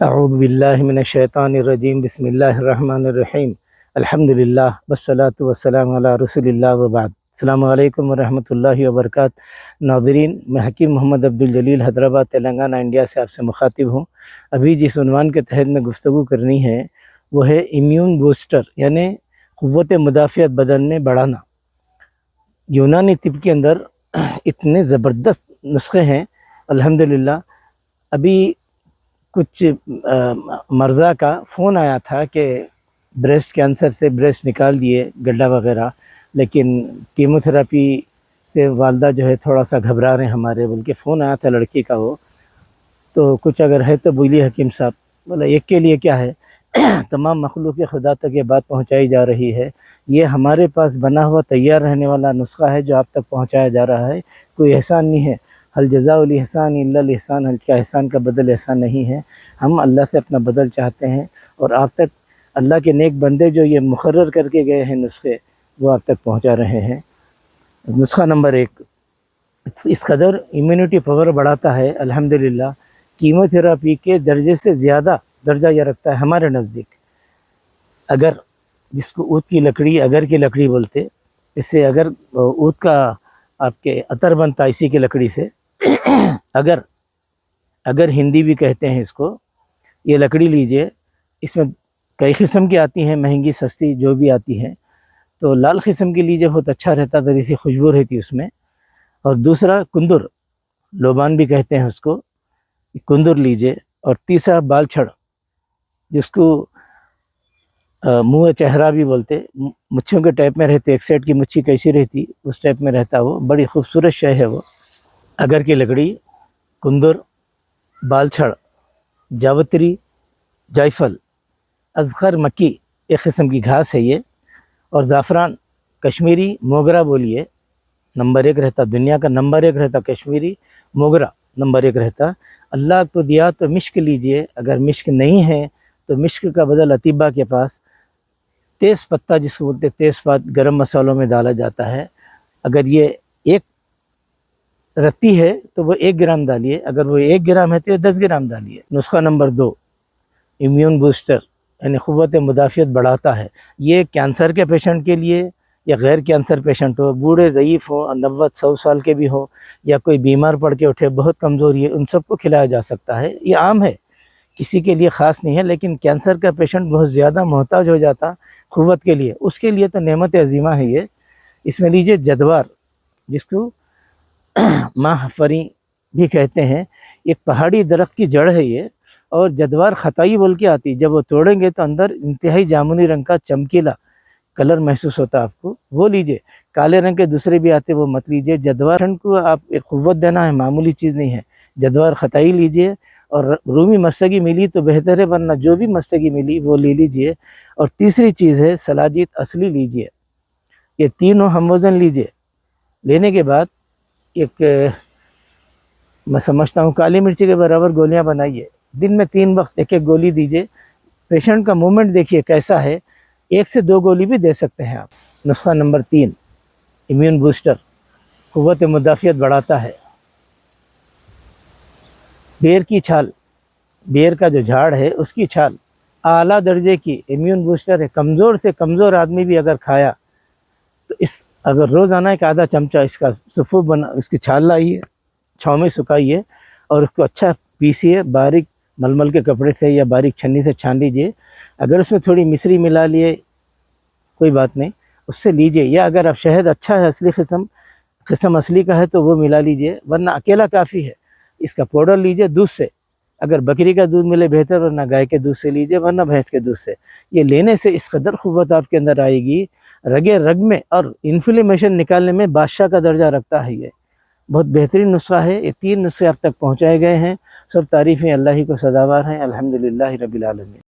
اعوذ باللہ من الشیطان الرجیم بسم اللہ الرحمن الرحیم الحمدللہ والصلاة والسلام علی رسول اللہ وبعد۔ السلام علیکم ورحمۃ اللہ وبرکاتہ۔ ناظرین، میں حکیم محمد عبدالجلیل حیدرآباد تلنگانہ انڈیا سے آپ سے مخاطب ہوں۔ ابھی جس عنوان کے تحت میں گفتگو کرنی ہے وہ ہے امیون بوسٹر، یعنی قوت مدافعت بدن میں بڑھانا۔ یونانی طب کے اندر اتنے زبردست نسخے ہیں الحمدللہ۔ ابھی کچھ مرضى کا فون آیا تھا کہ بریسٹ کینسر سے بریسٹ نکال دیے، گڈھا وغیرہ، لیکن کیمو تھراپی سے والدہ جو ہے تھوڑا سا گھبرا رہے ہیں ہمارے، بلکہ فون آیا تھا لڑکی کا، وہ تو کچھ اگر ہے تو بولیے حکیم صاحب۔ بولا ایک کے لیے کیا ہے، تمام مخلوق خدا تک یہ بات پہنچائی جا رہی ہے۔ یہ ہمارے پاس بنا ہوا تیار رہنے والا نسخہ ہے جو آپ تک پہنچایا جا رہا ہے، کوئی احسان نہیں ہے۔ حل جزاء الاحسان الا الاحسان، حل کیا احسان کا بدل احسان نہیں ہے۔ ہم اللہ سے اپنا بدل چاہتے ہیں، اور آپ تک اللہ کے نیک بندے جو یہ مقرر کر کے گئے ہیں نسخے، وہ آپ تک پہنچا رہے ہیں۔ نسخہ نمبر 1، اس قدر امیونٹی پاور بڑھاتا ہے الحمدللہ، کیمو تھراپی کے درجے سے زیادہ درجہ یہ رکھتا ہے ہمارے نزدیک۔ اگر جس کو اود کی لکڑی، اگر کی لکڑی بولتے، اس سے اگر اود کا آپ کے عطر بنتا اسی کی لکڑی سے، اگر ہندی بھی کہتے ہیں اس کو، یہ لکڑی لیجئے۔ اس میں کئی قسم کی آتی ہیں، مہنگی سستی جو بھی آتی ہیں، تو لال قسم کی لیجئے، بہت اچھا رہتا، تھوڑی سی خوشبو رہتی اس میں۔ اور دوسرا کندر، لوبان بھی کہتے ہیں اس کو، کندر لیجئے۔ اور تیسرا بال چھڑ، جس کو منہ چہرہ بھی بولتے، مچھوں کے ٹائپ میں رہتے، ایک سائڈ کی مچھی کیسی رہتی اس ٹائپ میں رہتا، وہ بڑی خوبصورت شے ہے وہ۔ اگر کی لکڑی، کندر، بال چھڑ، جاوتری، جائفل، اذخر مکی، ایک قسم کی گھاس ہے یہ، اور زعفران، کشمیری موگرا بولیے، نمبر 1 رہتا، دنیا کا نمبر 1 رہتا کشمیری موگرا، نمبر 1 رہتا۔ اللہ کو دیا تو مشک لیجئے، اگر مشک نہیں ہے تو مشک کا بدل اطباء کے پاس تیز پتہ، جس کو بولتے تیز پات، گرم مسالوں میں ڈالا جاتا ہے۔ اگر یہ ایک رتی ہے تو وہ 1 گرام ڈالیے، اگر وہ 1 گرام ہے تو یہ 10 گرام ڈالیے۔ نسخہ نمبر 2، امیون بوسٹر، یعنی قوت مدافعت بڑھاتا ہے۔ یہ کینسر کے پیشنٹ کے لیے یا غیر کینسر پیشنٹ ہو، بوڑھے ضعیف ہوں، 90-100 سال کے بھی ہوں، یا کوئی بیمار پڑ کے اٹھے بہت کمزوری ہے، ان سب کو کھلایا جا سکتا ہے۔ یہ عام ہے، کسی کے لیے خاص نہیں ہے، لیکن کینسر کا پیشنٹ بہت زیادہ محتاج ہو جاتا قوت کے لیے، اس کے لیے تو نعمت عظیمہ ہے یہ۔ اس میں لیجئے جدوار، جس کو ماہ فری بھی کہتے ہیں، ایک پہاڑی درخت کی جڑ ہے یہ، اور جدوار خطائی بول کے آتی، جب وہ توڑیں گے تو اندر انتہائی جامنی رنگ کا چمکیلا کلر محسوس ہوتا آپ کو، وہ لیجئے۔ کالے رنگ کے دوسرے بھی آتے، وہ مت لیجئے۔ جدوار کو آپ ایک قوت دینا ہے، معمولی چیز نہیں ہے۔ جدوار خطائی لیجئے، اور رومی مستگی ملی تو بہتر ہے، ورنہ جو بھی مستگی ملی وہ لے لیجئے۔ اور تیسری چیز ہے سلاجیت اصلی لیجئے۔ یہ تینوں ہم وزن لیجئے۔ لینے کے بعد ایک، میں سمجھتا ہوں کالی مرچی کے برابر گولیاں بنائیے، دن میں 3 وقت ایک گولی دیجئے۔ پیشنٹ کا مومنٹ دیکھیے کیسا ہے، 1 سے 2 گولی بھی دے سکتے ہیں آپ۔ نسخہ نمبر 3، امیون بوسٹر، قوت مدافعت بڑھاتا ہے۔ بیر کی چھال، بیر کا جو جھاڑ ہے اس کی چھال اعلیٰ درجے کی امیون بوسٹر ہے۔ کمزور سے کمزور آدمی بھی اگر کھایا تو اگر روزانہ ایک آدھا چمچہ اس کا سفوف بنا، اس کی چھال لائیے، چھاؤں میں سکھائیے، اور اس کو اچھا پیسیے، باریک ململ کے کپڑے سے یا باریک چھنی سے چھان لیجئے۔ اگر اس میں تھوڑی مصری ملا لیے کوئی بات نہیں، اس سے لیجئے، یا اگر آپ شہد اچھا ہے، اصلی قسم اصلی کا ہے تو وہ ملا لیجئے، ورنہ اکیلا کافی ہے۔ اس کا پاؤڈر لیجئے دودھ سے، اگر بکری کا دودھ ملے بہتر، ورنہ گائے کے دودھ سے لیجئے، ورنہ بھینس کے دودھ سے۔ یہ لینے سے اس قدر قوت آپ کے اندر آئے گی، رگے رگ میں اور انفلیمیشن نکالنے میں بادشاہ کا درجہ رکھتا ہے۔ یہ بہت بہترین نسخہ ہے۔ یہ 3 نسخے اب تک پہنچائے گئے ہیں، سب تعریفیں اللہ ہی کو سزاوار ہیں، الحمدللہ رب العالمین۔